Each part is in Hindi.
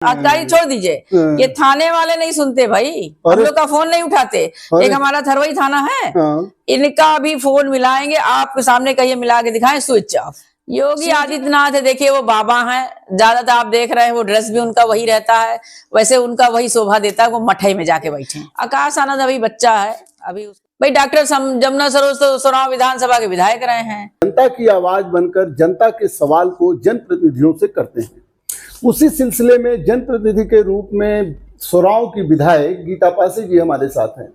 आगाही छोड़ दीजिए, ये थाने वाले नहीं सुनते भाई, हम लोग का फोन नहीं उठाते। एक हमारा थरवई थाना है, इनका भी फोन मिलाएंगे आपके सामने, कहिए मिला के दिखाएं, स्विच ऑफ। योगी आदित्यनाथ है, देखिए वो बाबा हैं, ज्यादातर आप देख रहे हैं, वो ड्रेस भी उनका वही रहता है, वैसे उनका वही शोभा देता है, वो मठई में जाके बैठे। आकाश आनंद अभी बच्चा है, अभी भाई डॉक्टर जमुना सरोज तो सोनाव विधानसभा के विधायक रहे हैं। जनता की आवाज बनकर जनता के सवाल को जनप्रतिनिधियों से करते हैं। उसी सिलसिले में जनप्रतिनिधि के रूप में सोराव की विधायक गीता पासी जी हमारे साथ हैं।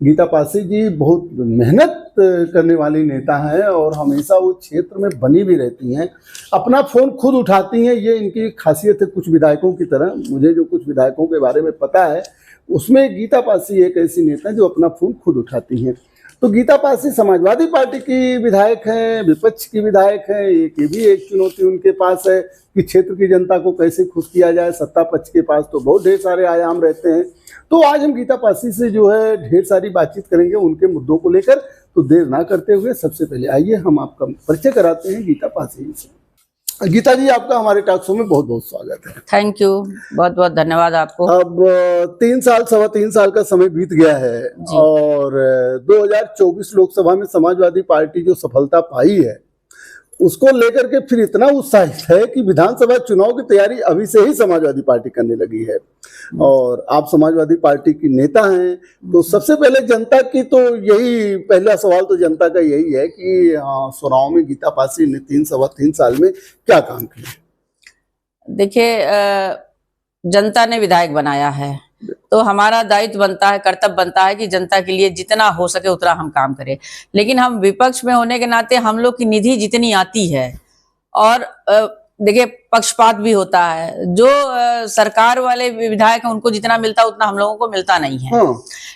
गीता पासी जी बहुत मेहनत करने वाली नेता हैं और हमेशा वो क्षेत्र में बनी भी रहती हैं, अपना फोन खुद उठाती हैं। ये इनकी खासियत है कुछ विधायकों की तरह। मुझे जो कुछ विधायकों के बारे में पता है उसमें गीता पासी एक ऐसी नेता जो अपना फोन खुद उठाती हैं। तो गीता पासी समाजवादी पार्टी की विधायक हैं, विपक्ष की विधायक हैं। ये भी एक चुनौती उनके पास है कि क्षेत्र की जनता को कैसे खुश किया जाए। सत्ता पक्ष के पास तो बहुत ढेर सारे आयाम रहते हैं। तो आज हम गीता पासी से जो है ढेर सारी बातचीत करेंगे उनके मुद्दों को लेकर। तो देर ना करते हुए सबसे पहले आइए हम आपका परिचय कराते हैं गीता पासी से। गीता जी, आपका हमारे टॉक शो में बहुत बहुत स्वागत है। थैंक यू, बहुत बहुत धन्यवाद आपको। अब 3 साल का समय बीत गया है और 2024 लोकसभा में समाजवादी पार्टी जो सफलता पाई है उसको लेकर के फिर इतना उत्साहित है कि विधानसभा चुनाव की तैयारी अभी से ही समाजवादी पार्टी करने लगी है। और आप समाजवादी पार्टी की नेता हैं, तो सबसे पहले जनता की तो यही पहला सवाल तो जनता का यही है कि सोराव में गीता पासी ने 3 साल में क्या काम किया। देखिए, जनता ने विधायक बनाया है तो हमारा दायित्व बनता है, कर्तव्य बनता है कि जनता के लिए जितना हो सके उतना हम काम करें। लेकिन हम विपक्ष में होने के नाते हम लोग की निधि जितनी आती है, और देखिए पक्षपात भी होता है, जो सरकार वाले विधायक हैं उनको जितना मिलता है उतना हम लोगों को मिलता नहीं है।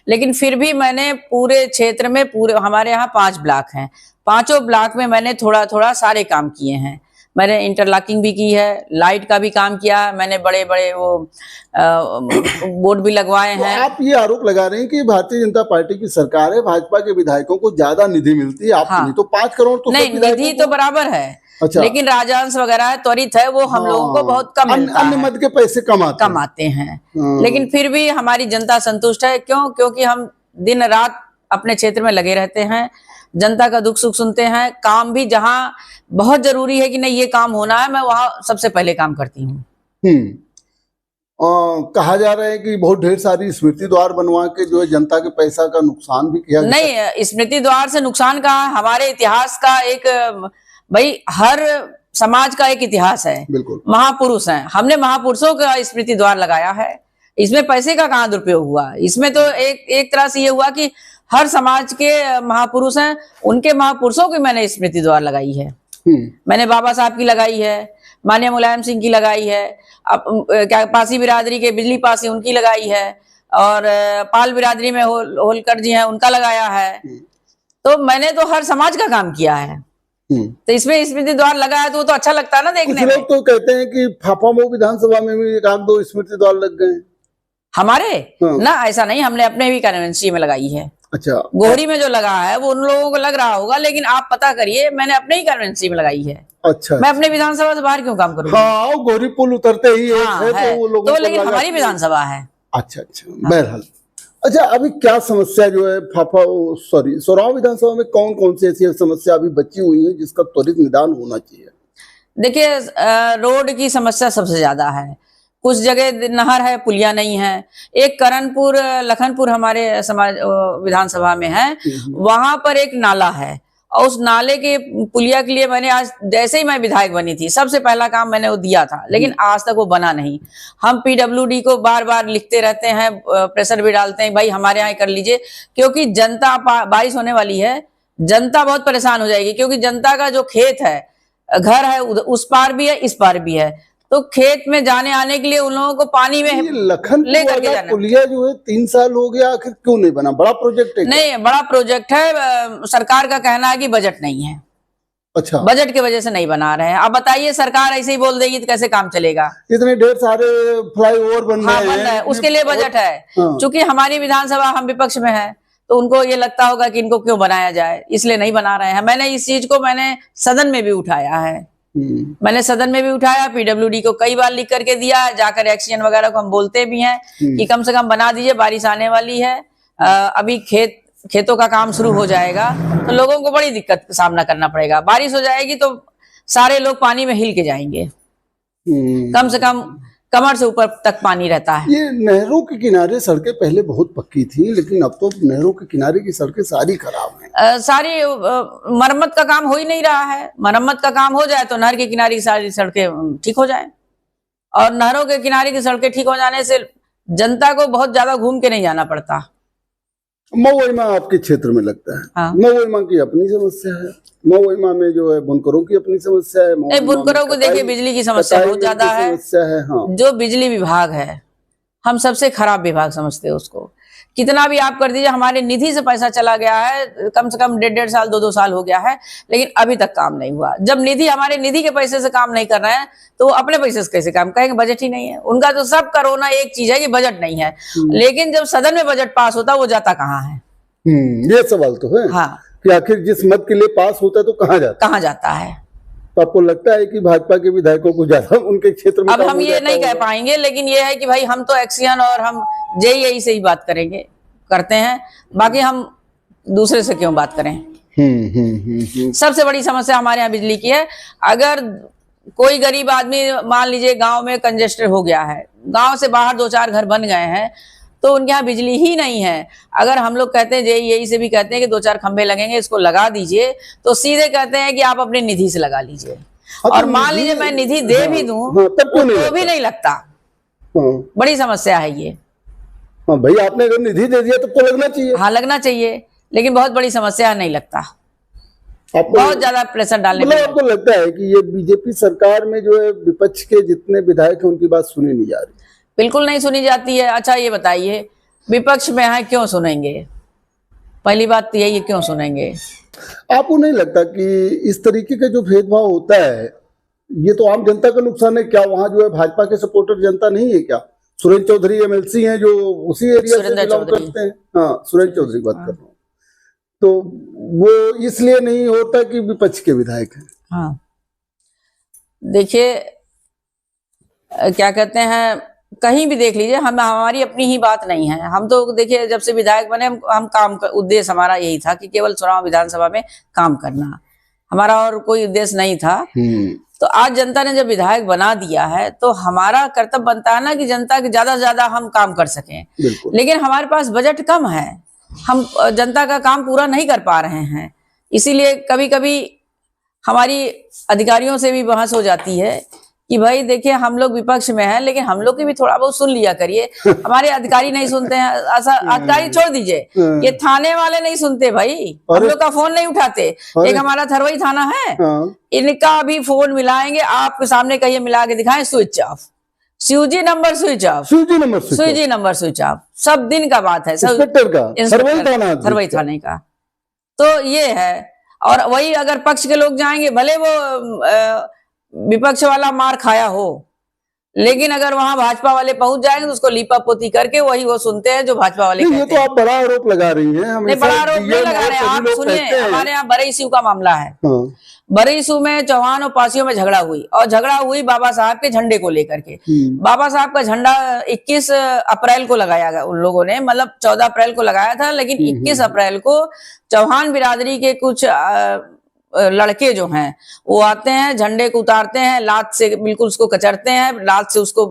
लेकिन फिर भी मैंने पूरे क्षेत्र में, पूरे हमारे यहाँ 5 ब्लॉक हैं, 5 ब्लॉक में मैंने थोड़ा थोड़ा सारे काम किए हैं। मैंने इंटरलॉकिंग भी की है, लाइट का भी काम किया है, मैंने बड़े बड़े वो बोर्ड भी लगवाए हैं। तो आप ये आरोप लगा रहे हैं कि भारतीय जनता पार्टी की सरकार है, भाजपा के विधायकों को ज्यादा निधि मिलती है, आपको नहीं। तो 5 करोड़ तो नहीं, निधि तो बराबर है। अच्छा। लेकिन राजस्व वगैरह त्वरित है, वो हम लोगों को बहुत कम मिलता है। अन्य मद के पैसे कम आते हैं। लेकिन फिर भी हमारी जनता संतुष्ट है। क्यों? क्योंकि हम दिन रात अपने क्षेत्र में लगे रहते हैं, जनता का दुख सुख सुनते हैं। काम भी जहां बहुत जरूरी है कि नहीं ये काम होना है, मैं वहां सबसे पहले काम करती हूँ। कहा जा रहा है कि बहुत ढेर सारी स्मृति द्वार बनवा के जो है जनता के पैसा का नुकसान भी किया। नहीं, स्मृति द्वार से नुकसान कहा, हमारे इतिहास का एक, भाई हर समाज का एक इतिहास है। बिल्कुल, महापुरुष हैं, हमने महापुरुषों का स्मृति द्वार लगाया है। इसमें पैसे का कहाँ दुरुपयोग हुआ? इसमें तो एक तरह से ये हुआ कि हर समाज के महापुरुष हैं, उनके महापुरुषों की मैंने स्मृति द्वार लगाई है। मैंने बाबा साहब की लगाई है, माननीय मुलायम सिंह की लगाई है, अब क्या पासी बिरादरी के बिजली पासी उनकी लगाई है, और पाल बिरादरी में होलकर जी हैं उनका लगाया है। तो मैंने तो हर समाज का काम किया है। तो इसमें स्मृति द्वार लगा है तो वो तो अच्छा लगता है ना देखने में। लोग तो कहते हैं कि फाफामऊ विधानसभा में भी 1-2 स्मृति द्वार लग गए हमारे। ना, ऐसा नहीं, हमने अपने भी कन्वेंसी में लगाई है। अच्छा, गोहरी में जो लगा है वो उन लोगों को लग रहा होगा, लेकिन आप पता करिए, मैंने अपने ही कन्वेंसी में लगाई है। अच्छा, मैं अपने विधानसभा से बाहर क्यों काम करूंगा? हाँ, गोहरी पुल उतरते ही है, तो वो लोगों तो लेकिन हमारी विधानसभा है। अच्छा, बहरहाल। अच्छा, अभी क्या समस्या जो है सोराव विधानसभा में कौन सी ऐसी समस्या अभी बची हुई है जिसका त्वरित निदान होना चाहिए? देखिए, रोड की समस्या सबसे ज्यादा है। कुछ जगह नहर है, पुलिया नहीं है। एक करणपुर लखनपुर हमारे समाज विधानसभा में है, वहां पर एक नाला है, और उस नाले के पुलिया के लिए मैंने आज, जैसे ही मैं विधायक बनी थी, सबसे पहला काम मैंने वो दिया था, लेकिन आज तक वो बना नहीं। हम PWD को बार बार लिखते रहते हैं, प्रेशर भी डालते हैं, भाई हमारे यहाँ कर लीजिए, क्योंकि जनता, बारिश होने वाली है, जनता बहुत परेशान हो जाएगी। क्योंकि जनता का जो खेत है, घर है, उस पार भी है, इस पार भी है, तो खेत में जाने आने के लिए उन लोगों को पानी में लेकर के जाना। पुलिया जो है 3 साल हो गया, आखिर क्यों नहीं बना? बड़ा प्रोजेक्ट है? नहीं, बड़ा प्रोजेक्ट है, सरकार का कहना है कि बजट नहीं है। अच्छा, बजट की वजह से नहीं बना रहे हैं। अब बताइए, सरकार ऐसे ही बोल देगी तो कैसे काम चलेगा? इतने ढेर सारे फ्लाईओवर बन रहे हैं, उसके लिए बजट है। चूंकि हमारी विधानसभा, हम विपक्ष में है, तो उनको ये लगता होगा कि इनको क्यों बनाया जाए, इसलिए नहीं बना रहे हैं। मैंने इस चीज को मैंने सदन में भी उठाया है मैंने सदन में भी उठाया, पीडब्ल्यूडी को कई बार लिख करके दिया, जाकर एक्सीएन वगैरह को हम बोलते भी हैं कि कम से कम बना दीजिए, बारिश आने वाली है, अभी खेतों का काम शुरू हो जाएगा तो लोगों को बड़ी दिक्कत का सामना करना पड़ेगा। बारिश हो जाएगी तो सारे लोग पानी में हिल के जाएंगे, कम से कम कमर से ऊपर तक पानी रहता है। ये नहरों के किनारे सड़कें पहले बहुत पक्की थी, लेकिन अब तो नहरों के किनारे की सड़कें सारी खराब हैं। सारी मरम्मत का काम हो ही नहीं रहा है। मरम्मत का काम हो जाए तो नहर के किनारे की सारी सड़कें ठीक हो जाए, और नहरों के किनारे की सड़कें ठीक हो जाने से जनता को बहुत ज्यादा घूम के नहीं जाना पड़ता। महुआ आपके क्षेत्र में लगता है? हाँ। महुआ की अपनी समस्या है, महुआ में जो है बुनकरों की अपनी समस्या है। नहीं, बुनकरों को देखिए बिजली की समस्या बहुत ज्यादा है। हाँ। जो बिजली विभाग है, हम सबसे खराब विभाग समझते हैं उसको। कितना भी आप कर दीजिए, हमारे निधि से पैसा चला गया है, कम से कम 1.5 साल 2 साल हो गया है, लेकिन अभी तक काम नहीं हुआ। जब हमारे निधि के पैसे से काम नहीं कर रहे हैं तो वो अपने पैसे से कैसे काम करेंगे? बजट ही नहीं है उनका। तो सब करोना एक चीज है कि बजट नहीं है, लेकिन जब सदन में बजट पास होता है वो जाता कहाँ है? ये सवाल तो है। हाँ, कि आखिर जिस मत के लिए पास होता है तो कहाँ जाता है? तो आपको लगता है कि भाजपा के विधायकों को ज्यादा उनके क्षेत्र में? अब हम ये नहीं कह पाएंगे, लेकिन ये है कि भाई हम तो एक्सीएन और हम जेईई से ही बात करते हैं, बाकी हम दूसरे से क्यों बात करें? सबसे बड़ी समस्या हमारे यहाँ बिजली की है। अगर कोई गरीब आदमी मान लीजिए गांव में कंजेस्टेड हो गया है, गांव से बाहर 2-4 घर बन गए हैं, तो उनके यहाँ बिजली ही नहीं है। अगर हम लोग कहते हैं, जेईई से भी कहते हैं कि 2-4 खंभे लगेंगे, इसको लगा दीजिए, तो सीधे कहते हैं कि आप अपनी निधि से लगा लीजिए। और मान लीजिए मैं निधि दे भी दूं तो भी नहीं लगता। बड़ी समस्या है ये। हाँ भाई, आपने अगर निधि दे दिया तो लगना चाहिए। हाँ, लगना चाहिए, लेकिन बहुत बड़ी समस्या है, नहीं लगता। बहुत ज्यादा प्रेशर डालने मतलब आपको लगता है कि ये बीजेपी सरकार में जो है विपक्ष के जितने विधायक हैं उनकी बात सुनी नहीं जा रही? बिल्कुल नहीं सुनी जाती है। अच्छा ये बताइए, विपक्ष में है क्यों सुनेंगे? पहली बात तो यही है, क्यों सुनेंगे? आपको नहीं लगता कि इस तरीके का जो भेदभाव होता है ये तो आम जनता का नुकसान है? क्या वहां जो है भाजपा के सपोर्टर जनता नहीं है क्या? सुरेंद्र चौधरी एमएलसी हैं जो उसी एरिया से बिलोंग करते हैं। हाँ, सुरेंद्र चौधरी बात कर रहा हूँ। तो वो इसलिए नहीं होता कि विपक्ष के विधायक हैं। हाँ, देखिए क्या कहते हैं, कहीं भी देख लीजिए, हमारी अपनी ही बात नहीं है। हम तो देखिए जब से विधायक बने हम काम का उद्देश्य हमारा यही था कि केवल चुनाव विधानसभा में काम करना, हमारा और कोई उद्देश्य नहीं था। तो आज जनता ने जब विधायक बना दिया है तो हमारा कर्तव्य बनता है ना कि जनता के ज्यादा से ज्यादा हम काम कर सकें। लेकिन हमारे पास बजट कम है, हम जनता का काम पूरा नहीं कर पा रहे हैं। इसीलिए कभी कभी हमारी अधिकारियों से भी बहस हो जाती है कि भाई देखिए हम लोग विपक्ष में हैं, लेकिन हम लोग की भी थोड़ा बहुत सुन लिया करिए। हमारे अधिकारी नहीं सुनते हैं। अधिकारी छोड़ दीजिए, ये थाने वाले नहीं सुनते भाई, हम लोग का फोन नहीं उठाते। एक हमारा थरवई थाना है, इनका भी फोन मिलाएंगे आपके सामने, कहिए मिला के दिखाएं, स्विच ऑफ, स्यूजी नंबर स्विच ऑफ, स्यूजी नंबर स्विच ऑफ। सब दिन का बात है, थरवई थाने का। तो ये है। और वही अगर पक्ष के लोग जाएंगे, भले वो विपक्ष वाला मार खाया हो, लेकिन अगर वहां भाजपा वाले पहुंच जाएंगे तो उसको लीपा पोती करके वही वो सुनते हैं जो भाजपा वाले कहते हैं। ये तो आप बड़ा आरोप लगा रही हैं। नहीं, बड़ा आरोप नहीं लगा रहे हैं। आप सुनिए, हमारे यहाँ बरईसू का मामला है। बरईसू में चौहान और पासियों में झगड़ा हुई बाबा साहब के झंडे को लेकर के। बाबा साहब का झंडा 21 अप्रैल को लगाया गया उन लोगों ने, मतलब 14 अप्रैल को लगाया था, लेकिन 21 अप्रैल को चौहान बिरादरी के कुछ लड़के जो हैं वो आते हैं, झंडे को उतारते हैं, लात से बिल्कुल उसको कचरते हैं, लात से उसको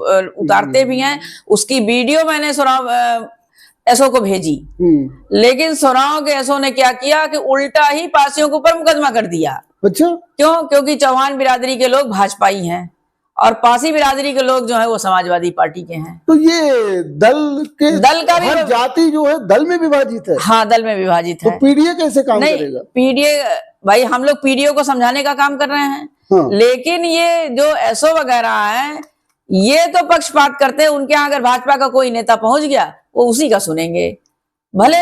उतारते भी हैं। उसकी वीडियो मैंने सोराव एसओ को भेजी, लेकिन सोराव के एसओ ने क्या किया कि उल्टा ही पासियों के ऊपर मुकदमा कर दिया। अच्छा, क्यों? क्योंकि चौहान बिरादरी के लोग भाजपाई हैं और पासी बिरादरी के लोग जो है वो समाजवादी पार्टी के हैं। तो ये दल का भी जाति जो है दल में विभाजित है। हाँ, दल में विभाजित है। तो पीडीए कैसे काम करेगा? पीडीए भाई, हम लोग पीडीओ को समझाने का काम कर रहे हैं। हाँ। लेकिन ये जो एसओ वगैरह है ये तो पक्षपात करते हैं। उनके यहाँ अगर भाजपा का कोई नेता पहुंच गया वो उसी का सुनेंगे, भले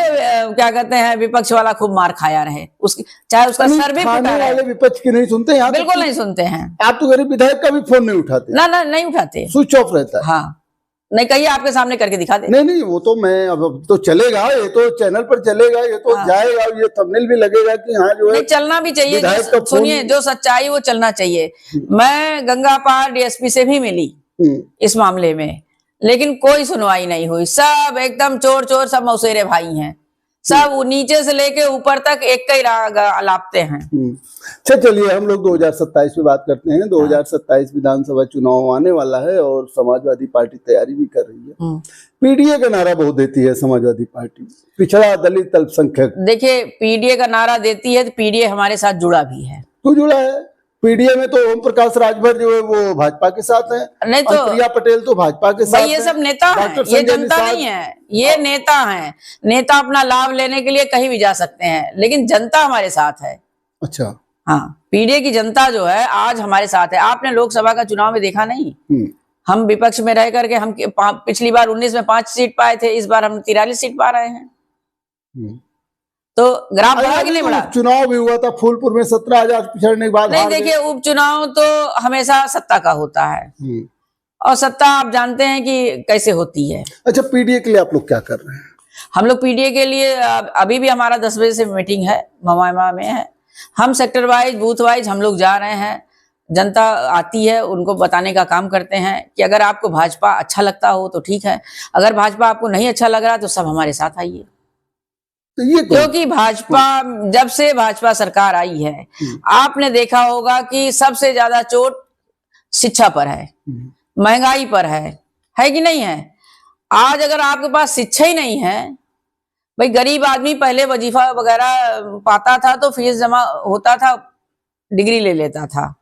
क्या कहते हैं विपक्ष वाला खूब मार खाया रहे, उसकी चाहे उसका सर भी फटा रहे। वाले विपक्ष की नहीं सुनते यहाँ, बिल्कुल नहीं सुनते हैं। आप तो गरीब विधायक का भी फोन नहीं उठाते? ना, नहीं उठाते, स्विच ऑफ रहता है। हाँ, नहीं, कहिए, आपके सामने करके दिखा दे। नहीं नहीं, वो तो मैं अब तो चलेगा, ये तो चैनल पर चलेगा, ये तो जाएगा, ये थंबनेल भी लगेगा कि हाँ जो है नहीं, चलना भी चाहिए। विधायक का सुनिए, जो सच्चाई वो चलना चाहिए। मैं गंगापार डीएसपी से भी मिली इस मामले में, लेकिन कोई सुनवाई नहीं हुई। सब एकदम चोर चोर, सब मौसेरे भाई हैं, सब नीचे से लेके ऊपर तक एक का ही लापते हैं। अच्छा, चलिए हम लोग 2027 पे बात करते हैं। 2027 विधानसभा चुनाव आने वाला है और समाजवादी पार्टी तैयारी भी कर रही है। पीडीए का नारा बहुत देती है समाजवादी पार्टी, पिछड़ा दलित अल्पसंख्यक। देखिए, पीडीए का नारा देती है तो पीडीए हमारे साथ जुड़ा भी है। क्यों जुड़ा है? पीडीए में तो ओम प्रकाश राजभर जो है वो भाजपा के साथ है, नहीं तो प्रिया पटेल तो भाजपा के साथ भाई, ये सब नेता हैं, ये जनता नहीं है। ये नेता हैं। नेता अपना लाभ लेने के लिए कहीं भी जा सकते हैं, लेकिन जनता हमारे साथ है। अच्छा, हाँ, पीडीए की जनता जो है आज हमारे साथ है। आपने लोकसभा का चुनाव में देखा नहीं? हम विपक्ष में रह करके हम पिछली बार 19 में 5 सीट पाए थे, इस बार हम 43 सीट पा रहे हैं। तो ग्राफ बढ़ा कि नहीं बढ़ा? चुनाव भी हुआ था फूलपुर में 17,000 पिछड़ने के बाद। नहीं, देखिए, उपचुनाव तो हमेशा सत्ता का होता है और सत्ता आप जानते हैं कि कैसे होती है। अच्छा, पीडीए के लिए आप लोग क्या कर रहे हैं? हम लोग पीडीए के लिए अभी भी हमारा 10 बजे से मीटिंग है, मवामा में है। हम सेक्टर वाइज, बूथ वाइज हम लोग जा रहे हैं। जनता आती है, उनको बताने का काम करते हैं कि अगर आपको भाजपा अच्छा लगता हो तो ठीक है, अगर भाजपा आपको नहीं अच्छा लग रहा तो सब हमारे साथ आइए। तो ये क्योंकि भाजपा, जब से भाजपा सरकार आई है, आपने देखा होगा कि सबसे ज्यादा चोट शिक्षा पर है, महंगाई पर है कि नहीं है? आज अगर आपके पास शिक्षा ही नहीं है, भाई गरीब आदमी पहले वजीफा वगैरह पाता था तो फीस जमा होता था, डिग्री ले लेता था,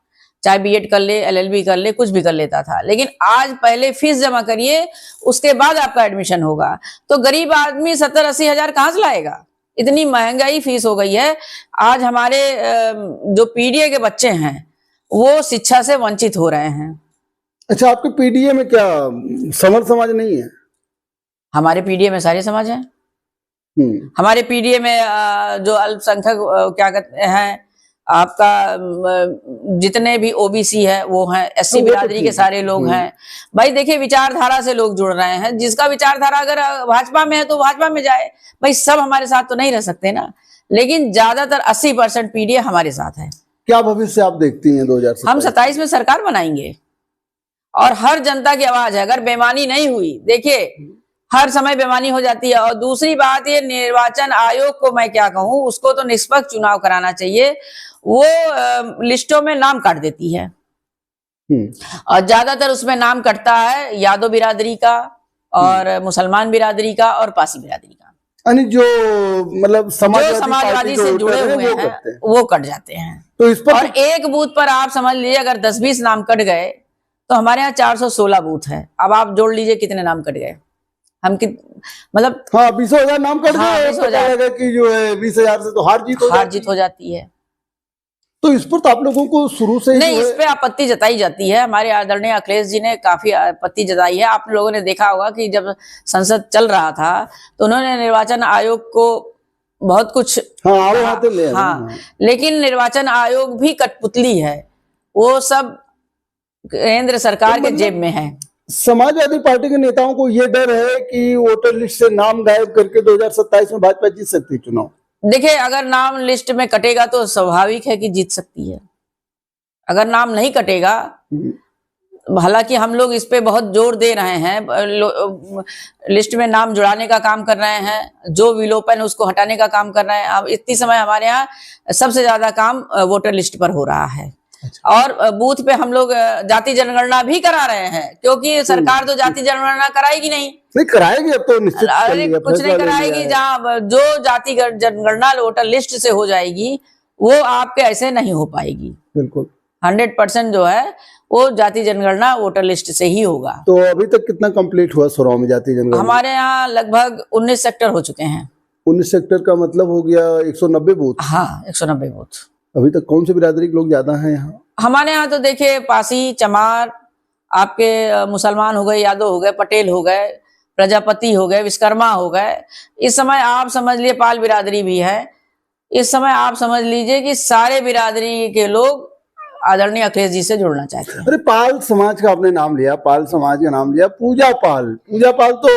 चाहे बीएड कर ले, एलएलबी कर ले, कुछ भी कर लेता था। लेकिन आज पहले फीस जमा करिए, उसके बाद आपका एडमिशन होगा। तो गरीब आदमी 70-80 हजार कहाँ से लाएगा? इतनी महंगाई फीस हो गई है। आज हमारे जो पीडीए के बच्चे हैं वो शिक्षा से वंचित हो रहे हैं। अच्छा, आपके पीडीए में क्या समर समाज नहीं है? हमारे पीडीए में सारे समाज हैं। हमारे पीडीए में जो अल्पसंख्यक क्या कहते हैं, आपका जितने भी ओबीसी है वो हैं, एससी बिरादरी के सारे लोग हैं। भाई देखिए, विचारधारा से लोग जुड़ रहे हैं। जिसका विचारधारा अगर भाजपा में है तो भाजपा में जाए। भाई सब हमारे साथ तो नहीं रह सकते ना, लेकिन ज्यादातर 80% पीडीए हमारे साथ है। क्या भविष्य आप देखती हैं 2027? हम 27 में सरकार बनाएंगे और हर जनता की आवाज है। अगर बेईमानी नहीं हुई, देखिए हर समय बेईमानी हो जाती है। और दूसरी बात, ये निर्वाचन आयोग को मैं क्या कहूं, उसको तो निष्पक्ष चुनाव कराना चाहिए। वो लिस्टों में नाम काट देती है और ज्यादातर उसमें नाम कटता है यादव बिरादरी का और मुसलमान बिरादरी का और पासी बिरादरी का, यानी जो मतलब समाजवादी से जुड़े हुए हैं वो कट जाते हैं। तो इस पर और एक बूथ पर आप समझ लीजिए अगर 10-20 नाम कट गए तो हमारे यहाँ 416 बूथ है। अब आप जोड़ लीजिए कितने नाम कट गए। हम मतलब हाँ 20,000 नाम कट गए। 20,000 की जो है 20,000 से तो हार जीत हो जाती है। तो इस पर तो आप लोगों को शुरू से नहीं, इस पे आपत्ति जताई जाती है। हमारे आदरणीय अखिलेश जी ने काफी आपत्ति जताई है। आप लोगों ने देखा होगा कि जब संसद चल रहा था तो उन्होंने निर्वाचन आयोग को बहुत कुछ लेकिन निर्वाचन आयोग भी कठपुतली है, वो सब केंद्र सरकार के जेब में है। समाजवादी पार्टी के नेताओं को ये डर है कि वोटर लिस्ट से नाम गायब करके 2027 में भाजपा जीत सकती है चुनाव। देखिए, अगर नाम लिस्ट में कटेगा तो स्वाभाविक है कि जीत सकती है। अगर नाम नहीं कटेगा, हालांकि हम लोग इस पे बहुत जोर दे रहे हैं, लिस्ट में नाम जुड़ाने का काम कर रहे हैं, जो विलोपन उसको हटाने का काम कर रहे हैं। अब इतनी समय हमारे यहाँ सबसे ज्यादा काम वोटर लिस्ट पर हो रहा है। और बूथ पे हम लोग जाति जनगणना भी करा रहे हैं, क्योंकि सरकार तो जाति जनगणना कराएगी नहीं कराएगी। अब तो निश्चित कुछ नहीं कराएगी। जहाँ जो जाति जनगणना वोटर लिस्ट से हो जाएगी वो आपके ऐसे नहीं हो पाएगी। बिल्कुल 100% जो है वो जाति जनगणना वोटर लिस्ट से ही होगा। तो अभी तक कितना कंप्लीट हुआ सुराव में जाति जनगणना? हमारे यहाँ लगभग 19 सेक्टर हो चुके हैं। 19 सेक्टर का मतलब हो गया 190 बूथ। हाँ, 190 बूथ। अभी तक कौन से बिरादरी के लोग ज्यादा हैं यहाँ? हमारे यहाँ तो देखिए, पासी, चमार, आपके मुसलमान हो गए, यादव हो गए, पटेल हो गए, प्रजापति हो गए, विश्वकर्मा हो गए। इस समय आप समझ लिए पाल बिरादरी भी है। इस समय आप समझ लीजिए कि सारे बिरादरी के लोग आदरणीय अखिलेश जी से जुड़ना चाहते हैं। अरे पाल समाज का आपने नाम लिया, पाल समाज का नाम लिया, पूजा पाल तो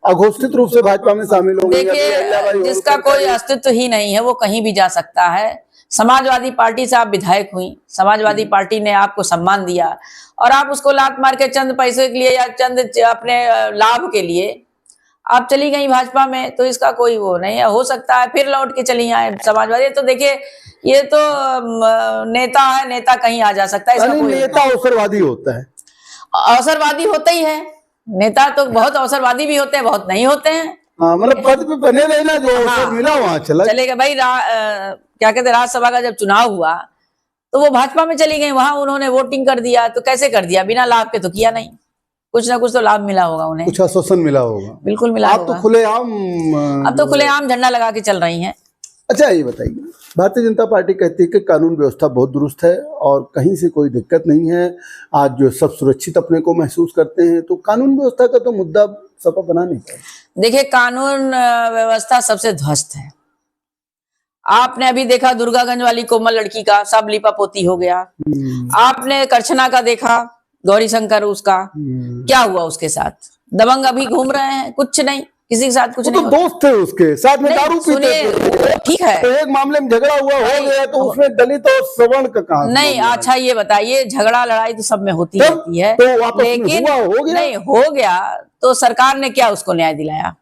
अघोषित रूप से भाजपा में शामिल हो गई। देखिए, जिसका कोई अस्तित्व ही नहीं है वो कहीं भी जा सकता है। समाजवादी पार्टी से आप विधायक हुई, समाजवादी पार्टी ने आपको सम्मान दिया और आप उसको लात मार के चंद पैसे के लिए या चंद अपने लाभ के लिए आप चली गई भाजपा में, तो इसका कोई वो नहीं है। हो सकता है फिर लौट के चली आए समाजवादी। तो देखिए, ये तो नेता है, नेता कहीं आ जा सकता है। इसका कोई नेता अवसरवादी होता है, अवसरवादी होता ही है। नेता तो बहुत अवसरवादी भी होते हैं, बहुत नहीं होते हैं। मतलब पद पे बने रहे ना, जो अवसर मिला वहां चलेगा भाई। क्या कहते हैं, राज्यसभा का जब चुनाव हुआ तो वो भाजपा में चली गई, वहां उन्होंने वोटिंग कर दिया। तो कैसे कर दिया? बिना लाभ के तो किया नहीं। कुछ ना कुछ तो लाभ मिला होगा उन्हें, कुछ आश्वासन मिला होगा। बिल्कुल मिला होगा। अब तो खुलेआम झंडा लगा के चल रही हैं। अच्छा ये बताइए, भारतीय जनता पार्टी कहती है कि कानून व्यवस्था बहुत दुरुस्त है और कहीं से कोई दिक्कत नहीं है, आज जो सब सुरक्षित अपने को महसूस करते हैं, तो कानून व्यवस्था का तो मुद्दा सपा बना नहीं पाए। देखिए, कानून व्यवस्था सबसे ध्वस्त है। आपने अभी देखा दुर्गागंज वाली कोमल लड़की का सब लिपापोती हो गया। आपने करछना का देखा, गौरी शंकर, उसका क्या हुआ उसके साथ? दबंग अभी घूम रहे हैं, कुछ नहीं, किसी के साथ कुछ नहीं। तो दोस्त थे उसके साथ में, दारू पीते थे, ठीक है। तो एक मामले में झगड़ा हुआ हो गया, तो उसमें दलित और श्रवण का कहां नहीं। अच्छा ये बताइए, झगड़ा लड़ाई तो सब में होती रहती है, लेकिन हो गया नहीं हो गया तो सरकार ने क्या उसको न्याय दिलाया?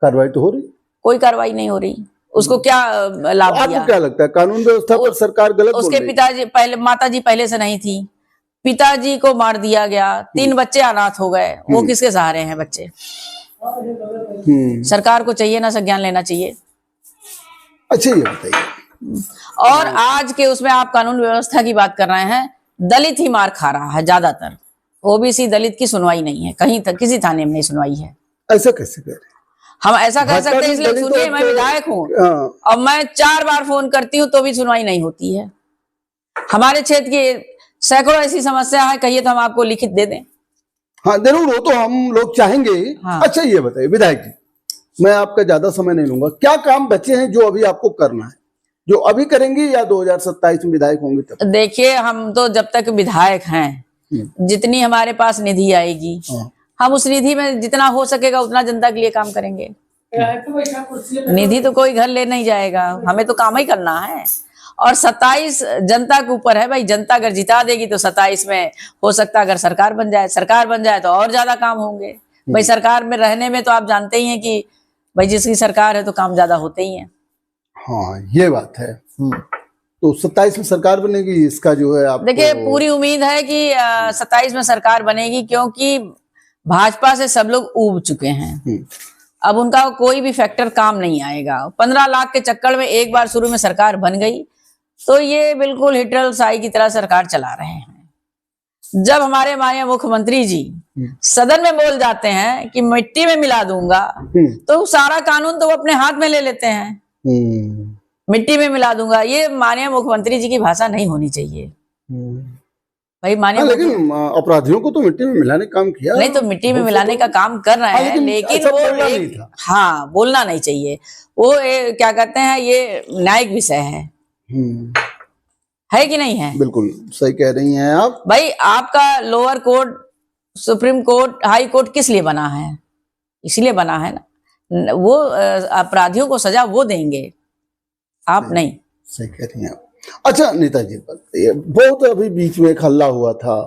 कार्रवाई तो हो रही, कोई कार्रवाई नहीं हो रही। उसको क्या लाभ दिया? आपको क्या लगता है कानून व्यवस्था पर सरकार गलत बोल रही है? उसके पिताजी पहले, माताजी पहले से नहीं थी, पिताजी को मार दिया गया, 3 बच्चे अनाथ हो गए। वो किसके सहारे हैं बच्चे? सरकार को चाहिए ना संज्ञान लेना चाहिए। अच्छा ये बताइए, और आज के उसमें आप कानून व्यवस्था की बात कर रहे हैं, दलित ही मार खा रहा है ज्यादातर। ओबीसी दलित की सुनवाई नहीं है कहीं तक, किसी थाने में नहीं सुनवाई है। ऐसा कैसे कह रहे? हम ऐसा कह सकते हैं, इसलिए सुनिए, मैं विधायक हूँ और मैं 4 बार फोन करती हूँ तो भी सुनवाई नहीं होती है। हमारे क्षेत्र की सैकड़ों ऐसी समस्या है, कहिए तो हम आपको लिखित दे दें। हाँ जरूर, वो तो हम लोग चाहेंगे। हाँ। अच्छा ये बताइए विधायक जी, मैं आपका ज्यादा समय नहीं लूंगा, क्या काम बचे हैं जो अभी आपको करना है, जो अभी करेंगे या 2027 में विधायक होंगे तब? देखिए, हम तो जब तक विधायक हैं, जितनी हमारे पास निधि आएगी, हम उस निधि में जितना हो सकेगा उतना जनता के लिए काम करेंगे। निधि तो कोई घर ले नहीं जाएगा, हमें तो काम ही करना है। और 27 जनता के ऊपर है भाई। जनता अगर जिता देगी तो 27 में हो सकता है अगर सरकार बन जाए, सरकार बन जाए तो और ज्यादा काम होंगे भाई। सरकार में रहने में तो आप जानते ही हैं कि भाई जिसकी सरकार है तो काम ज्यादा होते ही हैं। हाँ ये बात है। तो 27 में सरकार बनेगी, इसका जो है आप देखिए, पूरी उम्मीद है कि 27 में सरकार बनेगी, क्योंकि भाजपा से सब लोग ऊब चुके हैं। अब उनका कोई भी फैक्टर काम नहीं आएगा। 15 लाख के चक्कर में एक बार शुरू में सरकार बन गई तो ये बिल्कुल हिटलर शाही की तरह सरकार चला रहे हैं। जब हमारे माननीय मुख्यमंत्री जी सदन में बोल जाते हैं कि मिट्टी में मिला दूंगा, तो सारा कानून तो वो अपने हाथ में ले लेते हैं। मिट्टी में मिला दूंगा, ये माननीय मुख्यमंत्री जी की भाषा नहीं होनी चाहिए भाई। माननीय लेकिन अपराधियों को तो मिट्टी में मिलाने का काम किया नहीं, तो मिट्टी में मिलाने का काम कर रहे हैं, लेकिन वो हाँ बोलना नहीं चाहिए। वो क्या कहते हैं, ये न्यायिक विषय है कि नहीं है? बिल्कुल सही कह रही हैं आप भाई। आपका lower court, supreme court, high court किस लिए बना है? इसलिए बना है ना, वो अपराधियों को सजा वो देंगे, आप नहीं। सही कह रही हैं आप। अच्छा नेताजी, बहुत अभी बीच में एक हल्ला हुआ था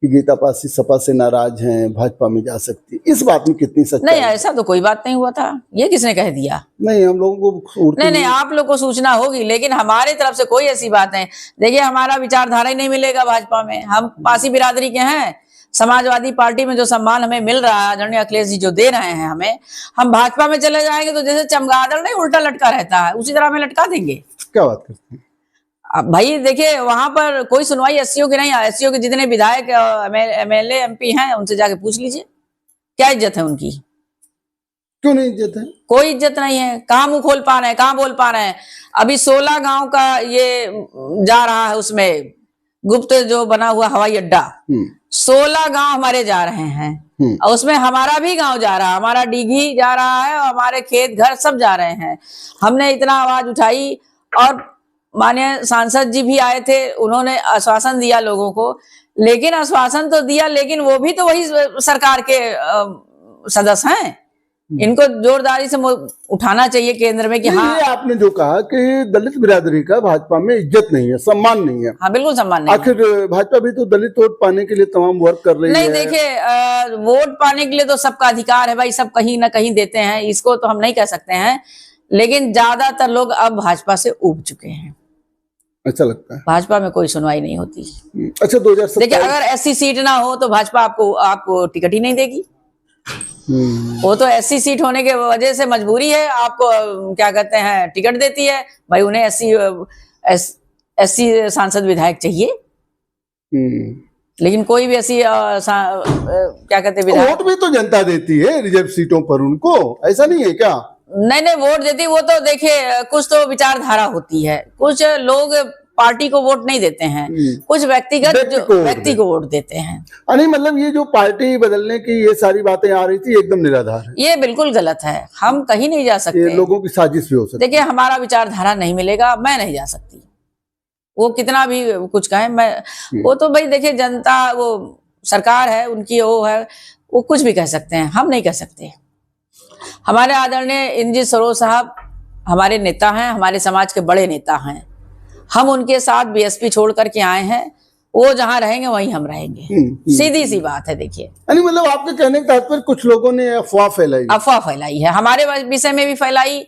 कि गीता पासी सपा से नाराज हैं, भाजपा में जा सकती, इस बात में कितनी सच्चाई? नहीं, ऐसा तो कोई बात नहीं हुआ था। ये किसने कह दिया? नहीं, हम लोगों को नहीं, आप लोग को सूचना होगी, लेकिन हमारे तरफ से कोई ऐसी बात नहीं। देखिए, हमारा विचारधारा ही नहीं मिलेगा भाजपा में। हम पासी बिरादरी के हैं। समाजवादी पार्टी में जो सम्मान हमें मिल रहा है, आदरणीय अखिलेश जी जो दे रहे हैं हमें, हम भाजपा में चले जाएंगे तो जैसे चमगादड़ नहीं उल्टा लटका रहता है, उसी तरह हमें लटका देंगे। क्या बात करते हैं? अब भाई देखिए, वहां पर कोई सुनवाई एससीओ की नहीं है। एससीओ के जितने विधायक, एमएलए, एमपी हैं, उनसे जाके पूछ लीजिए क्या इज्जत है उनकी। क्यों नहीं इज्जत है? कोई इज्जत नहीं है। कहाँ मुंह खोल पा रहे हैं, कहाँ बोल पा रहे हैं? अभी 16 गांव का ये जा रहा है, उसमें गुप्त जो बना हुआ हवाई अड्डा, 16 गांव हमारे जा रहे हैं और उसमें हमारा भी गांव जा रहा है, हमारा डीघी जा रहा है और हमारे खेत घर सब जा रहे हैं। हमने इतना आवाज उठाई और माननीय सांसद जी भी आए थे, उन्होंने आश्वासन दिया लोगों को, लेकिन आश्वासन तो दिया, लेकिन वो भी तो वही सरकार के सदस्य हैं। इनको जोरदारी से उठाना चाहिए केंद्र में कि हाँ, ये आपने जो कहा कि दलित बिरादरी का भाजपा में इज्जत नहीं है, सम्मान नहीं है। हाँ बिल्कुल सम्मान नहीं है। आखिर भाजपा भी तो दलित वोट पाने के लिए तमाम वर्क कर रही नहीं है। देखिए, वोट पाने के लिए तो सबका अधिकार है भाई, सब कहीं ना कहीं देते हैं, इसको तो हम नहीं कह सकते हैं, लेकिन ज्यादातर लोग अब भाजपा से ऊब चुके हैं। अच्छा लगता है, भाजपा में कोई सुनवाई नहीं होती। अच्छा 2027 देखिए, अगर ऐसी सीट ना हो तो भाजपा आपको टिकट ही नहीं देगी। वो तो ऐसी सीट होने के वजह से मजबूरी है, आपको क्या कहते हैं टिकट देती है भाई, उन्हें ऐसी सांसद विधायक चाहिए। लेकिन कोई भी ऐसी क्या कहते हैं विधायक, वोट भी तो जनता देती है रिजर्व सीटों पर उनको, ऐसा नहीं है क्या? नहीं वोट देती, वो तो देखिए कुछ तो विचारधारा होती है, कुछ लोग पार्टी को वोट नहीं देते हैं, कुछ व्यक्ति को वोट देते हैं। नहीं मतलब ये जो पार्टी बदलने की ये सारी बातें आ रही थी एकदम निराधार है, ये बिल्कुल गलत है, हम कहीं नहीं जा सकते। ये लोगों की साजिश भी हो सकती है। देखिए, हमारा विचारधारा नहीं मिलेगा, मैं नहीं जा सकती, वो कितना भी कुछ कहे, मैं वो तो भाई देखिए जनता, वो सरकार है उनकी, वो है, वो कुछ भी कह सकते हैं, हम नहीं कह सकते। हमारे आदरणीय इंद्रजीत सरोज साहब हमारे नेता हैं, हमारे समाज के बड़े नेता हैं, हम उनके साथ बीएसपी छोड़ करके आए हैं, वो जहां रहेंगे वहीं हम रहेंगे। सीधी सी बात है। देखिए, मतलब आपके कहने के तात्पर्य कुछ लोगों ने अफवाह फैलाई है, हमारे विषय में भी फैलाई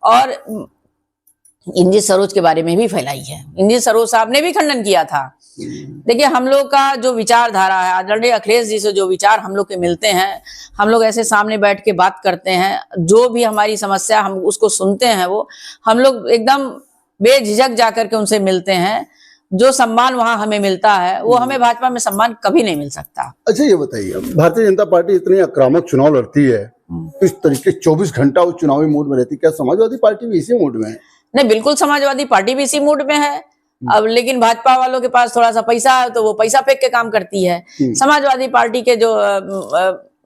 और इंद्रजीत सरोज के बारे में भी फैलाई है। इंद्रजीत सरोज साहब ने भी खंडन किया था। देखिए, हम लोग का जो विचारधारा है, आदरणीय अखिलेश जी से जो विचार हम लोग के मिलते हैं, हम लोग ऐसे सामने बैठ के बात करते हैं, जो भी हमारी समस्या हम उसको सुनते हैं, वो हम लोग एकदम बेझिझक जाकर के उनसे मिलते हैं। जो सम्मान वहां हमें मिलता है वो हमें भाजपा में सम्मान कभी नहीं मिल सकता। अच्छा ये बताइए, भारतीय जनता पार्टी इतनी आक्रामक चुनाव लड़ती है, इस तरीके 24 घंटा वो चुनावी मूड में रहती, क्या समाजवादी पार्टी भी इसी मूड में है? नहीं, बिल्कुल समाजवादी पार्टी भी इसी मूड में है। अब लेकिन भाजपा वालों के पास थोड़ा सा पैसा है तो वो पैसा फेंक के काम करती है। समाजवादी पार्टी के जो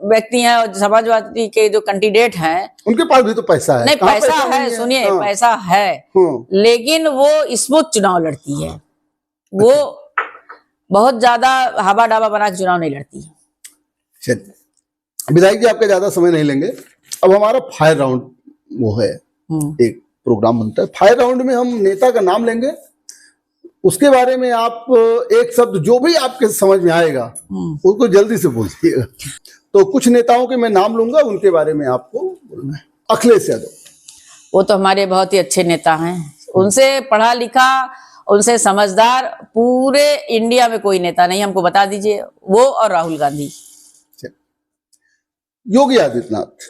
व्यक्ति हैं और समाजवादी के जो कैंडिडेट हैं, उनके पास भी तो पैसा है। नहीं पैसा है, सुनिए, पैसा है, लेकिन वो स्मूथ चुनाव लड़ती है, वो बहुत ज्यादा हवा डाबा बना के चुनाव नहीं लड़ती। चलिए विधायक जी, आपका ज्यादा समय नहीं लेंगे। अब हमारा फायर राउंड वो है, एक प्रोग्राम बनता है, फायर राउंड में हम नेता का नाम लेंगे, उसके बारे में आप एक शब्द जो भी आपके समझ में आएगा उसको जल्दी से बोलिएगा। तो कुछ नेताओं के मैं नाम लूंगा, उनके बारे में आपको बोलना है। अखिलेश यादव, वो तो हमारे बहुत ही अच्छे नेता हैं, उनसे पढ़ा लिखा, उनसे समझदार पूरे इंडिया में कोई नेता नहीं, हमको बता दीजिए, वो और राहुल गांधी। योगी आदित्यनाथ,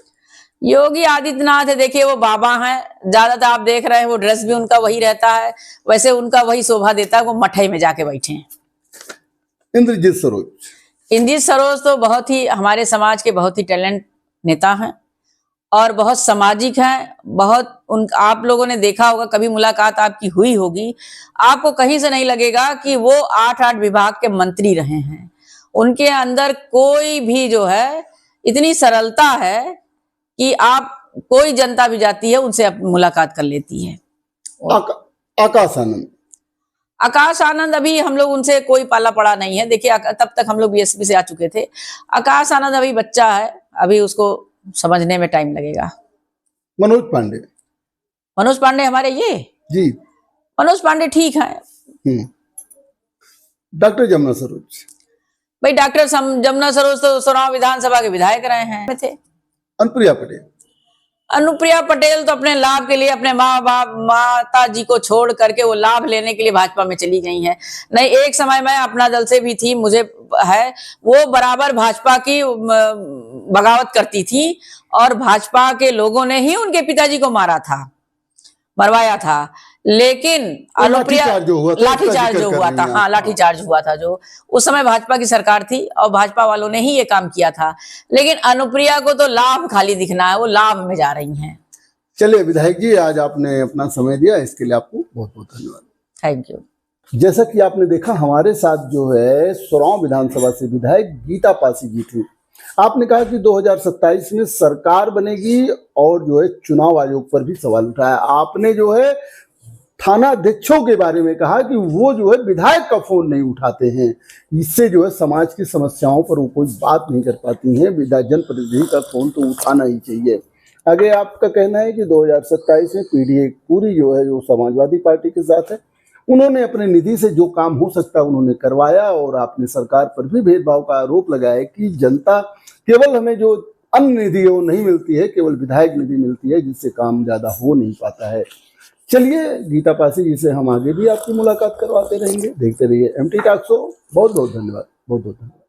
योगी आदित्यनाथ है, देखिए वो बाबा हैं, ज्यादातर आप देख रहे हैं वो ड्रेस भी उनका वही रहता है, वैसे उनका वही शोभा देता है, वो मठई में जाके बैठे हैं। इंद्रजीत सरोज, इंद्रजीत सरोज तो बहुत ही हमारे समाज के बहुत ही टैलेंट नेता हैं और बहुत सामाजिक हैं, बहुत आप लोगों ने देखा होगा, कभी मुलाकात आपकी हुई होगी, आपको कहीं से नहीं लगेगा कि वो 8 विभाग के मंत्री रहे हैं। उनके अंदर कोई भी जो है इतनी सरलता है कि आप कोई जनता भी जाती है उनसे मुलाकात कर लेती है। आकाश आनंद, आकाश आनंद अभी हम लोग उनसे कोई पाला पड़ा नहीं है, देखिए तब तक हम लोग बीएसपी से आ चुके थे। आकाश आनंद अभी बच्चा है, अभी उसको समझने में टाइम लगेगा। मनोज पांडे, मनोज पांडे हमारे ये जी, मनोज पांडे ठीक है। डॉक्टर जमुना सरोज, भाई डॉक्टर जमुना सरोज तो सोनाव विधानसभा के विधायक रहे हैं थे। अनुप्रिया पटेल, अनुप्रिया पटेल तो अपने लाभ के लिए अपने माँ बाप माता जी को छोड़ करके वो लाभ लेने के लिए भाजपा में चली गई हैं। नहीं, एक समय मैं अपना दल से भी थी, मुझे है, वो बराबर भाजपा की बगावत करती थी और भाजपा के लोगों ने ही उनके पिताजी को मरवाया था, लेकिन अनुप्रिया लाठीचार्ज जो हुआ था, हाँ लाठीचार्ज हुआ था, जो उस समय भाजपा की सरकार थी और भाजपा वालों ने ही ये काम किया था, लेकिन अनुप्रिया को तो लाभ खाली दिखना है, वो लाभ में जा रही हैं। चलिए विधायक जी, आज आपने अपना समय दिया, इसके लिए आपको बहुत बहुत धन्यवाद। Thank you. जैसा कि आपने देखा, हमारे साथ जो है सोरांव विधानसभा से विधायक गीता पासी जी थी। आपने कहा कि 2027 में सरकार बनेगी और जो है चुनाव आयोग पर भी सवाल उठाया। आपने जो है थाना अध्यक्षों के बारे में कहा कि वो जो है विधायक का फोन नहीं उठाते हैं, इससे जो है समाज की समस्याओं पर वो कोई बात नहीं कर पाती हैं। जनप्रतिनिधि का फोन तो उठाना ही चाहिए। आगे आपका कहना है कि 2027 में पीडीए पूरी जो है जो समाजवादी पार्टी के साथ है, उन्होंने अपने निधि से जो काम हो सकता है उन्होंने करवाया, और आपने सरकार पर भी भेदभाव का आरोप लगाया कि जनता केवल हमें जो अन्य निधि वो नहीं मिलती है, केवल विधायक निधि मिलती है, जिससे काम ज्यादा हो नहीं पाता है। चलिए, गीता पासी जी से हम आगे भी आपकी मुलाकात करवाते रहेंगे। देखते रहिए MT टॉक शो। बहुत बहुत धन्यवाद। बहुत बहुत धन्यवाद।